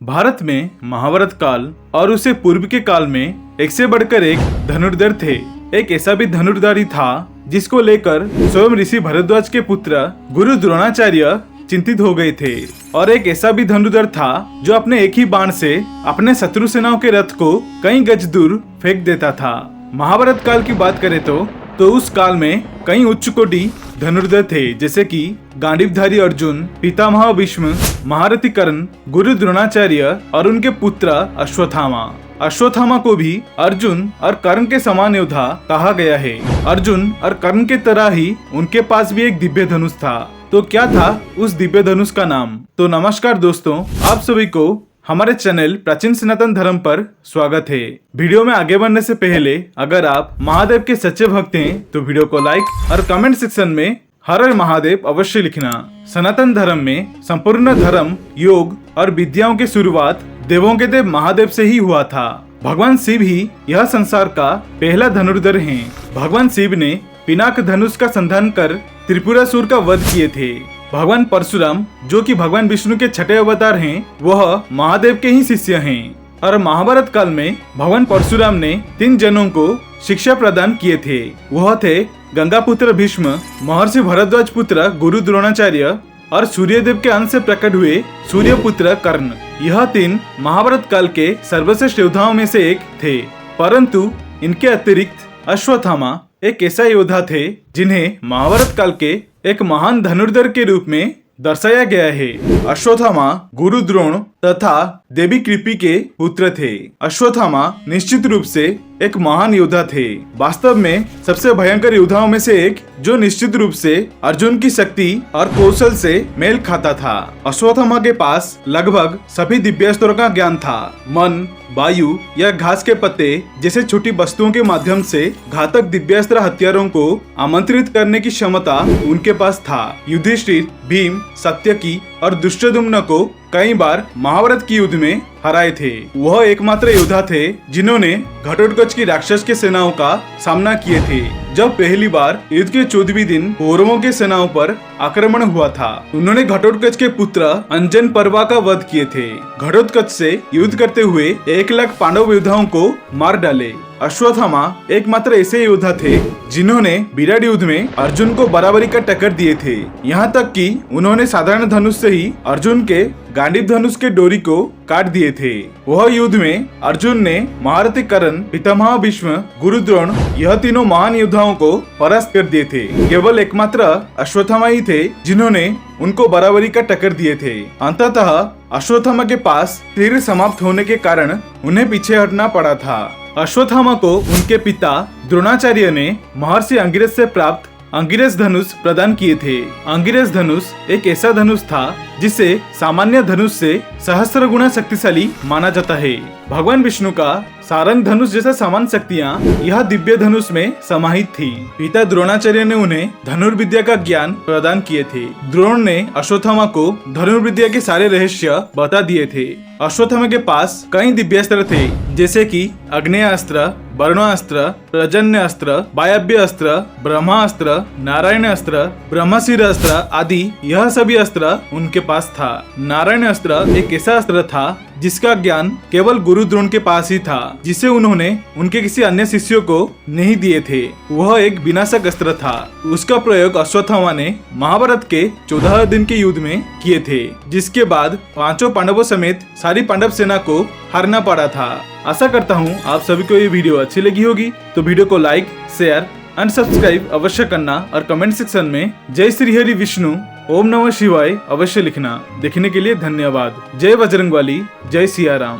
भारत में महाभारत काल और उसे पूर्व के काल में एक से बढ़कर एक धनुर्धर थे। एक ऐसा भी धनुर्धारी था जिसको लेकर स्वयं ऋषि भरद्वाज के पुत्र गुरु द्रोणाचार्य चिंतित हो गए थे। और एक ऐसा भी धनुर्धर था जो अपने एक ही बाण से अपने शत्रु सेनाओं के रथ को कई गज दूर फेंक देता था। महाभारत काल की बात करें तो उस काल में कई उच्च कोटि धनुर्धर थे, जैसे कि गांडीवधारी अर्जुन, पितामह भीष्म, महारथी कर्ण, गुरु द्रोणाचार्य और उनके पुत्र अश्वत्थामा। अश्वत्थामा को भी अर्जुन और कर्ण के समान योद्धा कहा गया है। अर्जुन और कर्ण के तरह ही उनके पास भी एक दिव्य धनुष था। तो क्या था उस दिव्य धनुष का नाम? तो नमस्कार दोस्तों, आप सभी को हमारे चैनल प्राचीन सनातन धर्म पर स्वागत है। वीडियो में आगे बढ़ने से पहले अगर आप महादेव के सच्चे भक्त हैं तो वीडियो को लाइक और कमेंट सेक्शन में हर हर महादेव अवश्य लिखना। सनातन धर्म में संपूर्ण धर्म, योग और विद्याओं की शुरुआत देवों के देव महादेव से ही हुआ था। भगवान शिव ही यह संसार का पहला धनुर्धर हैं। भगवान शिव ने पिनाक धनुष का संधान कर त्रिपुरासुर का वध किए थे। भगवान परशुराम, जो कि भगवान विष्णु के छठे अवतार हैं, वह महादेव के ही शिष्य हैं। और महाभारत काल में भगवान परशुराम ने 3 जनों को शिक्षा प्रदान किए थे। वह थे गंगा पुत्र भीष्म, महर्षि भरद्वाज पुत्र गुरु द्रोणाचार्य और सूर्यदेव के अंश से प्रकट हुए सूर्य पुत्र कर्ण। यह 3 महाभारत काल के सर्वश्रेष्ठ योद्धाओं में से एक थे। परंतु इनके अतिरिक्त अश्वत्थामा एक ऐसा योद्धा थे जिन्हें महाभारत काल के एक महान धनुर्धर के रूप में दर्शाया गया है। अश्वत्थामा गुरु द्रोण तथा देवी कृपि के पुत्र थे। अश्वत्थामा निश्चित रूप से एक महान योद्धा थे, वास्तव में सबसे भयंकर योद्धाओं में से एक, जो निश्चित रूप से अर्जुन की शक्ति और कौशल से मेल खाता था। अश्वत्थामा के पास लगभग सभी दिव्यास्त्रों का ज्ञान था। मन, वायु या घास के पत्ते जैसे छोटी वस्तुओं के माध्यम से घातक दिव्यास्त्र हथियारों को आमंत्रित करने की क्षमता उनके पास था। युधिष्ठिर, भीम, सत्यकी और दुष्टदुम्न को कई बार महाभारत की युद्ध में हराए थे। वह एकमात्र योद्धा थे जिन्होंने घटोत्कच की राक्षस के सेनाओं का सामना किए थे। जब पहली बार युद्ध के 14वें दिन कौरवों के सेनाओं पर आक्रमण हुआ था, उन्होंने घटोत्कच के पुत्र अंजन पर्वा का वध किए थे। घटोत्कच से युद्ध करते हुए 1 लाख पांडव योद्धाओं को मार डाले। अश्वत्थामा एकमात्र ऐसे योद्धा थे जिन्होंने विराट युद्ध में अर्जुन को बराबरी का टक्कर दिए थे। यहाँ तक कि उन्होंने साधारण धनुष से ही अर्जुन के गांडीव धनुष के डोरी को काट दिए थे। वह युद्ध में अर्जुन ने महारथी कर्ण, पितामह भीष्म, गुरु द्रोण, यह तीनों महान योद्धाओं को परास्त कर दिए थे। केवल एकमात्र अश्वत्थामा ही थे जिन्होंने उनको बराबरी का टक्कर दिए थे। अंततः अश्वत्थामा के पास तीर समाप्त होने के कारण उन्हें पीछे हटना पड़ा था। अश्वत्थामा को उनके पिता द्रोणाचार्य ने महर्षि अंगिरस से प्राप्त अंगिरस धनुष प्रदान किए थे। अंगिरस धनुष एक ऐसा धनुष था जिसे सामान्य धनुष से सहस्त्र गुना शक्तिशाली माना जाता है। भगवान विष्णु का सारंग धनुष जैसा समान शक्तियाँ यह दिव्य धनुष में समाहित थी। पिता द्रोणाचार्य ने उन्हें धनुर्विद्या का ज्ञान प्रदान किए थे। द्रोण ने अश्वत्थामा को धनुर्विद्या के सारे रहस्य बता दिए थे। अश्वत्थामा के पास कई दिव्यास्त्र थे, जैसे कि अग्नेयास्त्र, वर्णास्त्र, प्रजन्य अस्त्र, वायव्य अस्त्र, ब्रह्मास्त्र, नारायण अस्त्र, ब्रह्मशिर अस्त्र आदि। यह सभी अस्त्र उनके पास था। नारायण अस्त्र एक ऐसा अस्त्र था जिसका ज्ञान केवल गुरु द्रोण के पास ही था, जिसे उन्होंने उनके किसी अन्य शिष्यों को नहीं दिए थे। वह एक विनाशक अस्त्र था। उसका प्रयोग अश्वत्थामा ने महाभारत के 14 दिन के युद्ध में किए थे, जिसके बाद 5 पांडवों समेत सारी पांडव सेना को हारना पड़ा था। आशा करता हूँ आप सभी को ये वीडियो अच्छी लगी होगी, तो वीडियो को लाइक, शेयर एंड सब्सक्राइब अवश्य करना और कमेंट सेक्शन में जय श्री हरि विष्णु, ओम नमः शिवाय अवश्य लिखना। देखने के लिए धन्यवाद। जय बजरंगबली, जय सिया राम।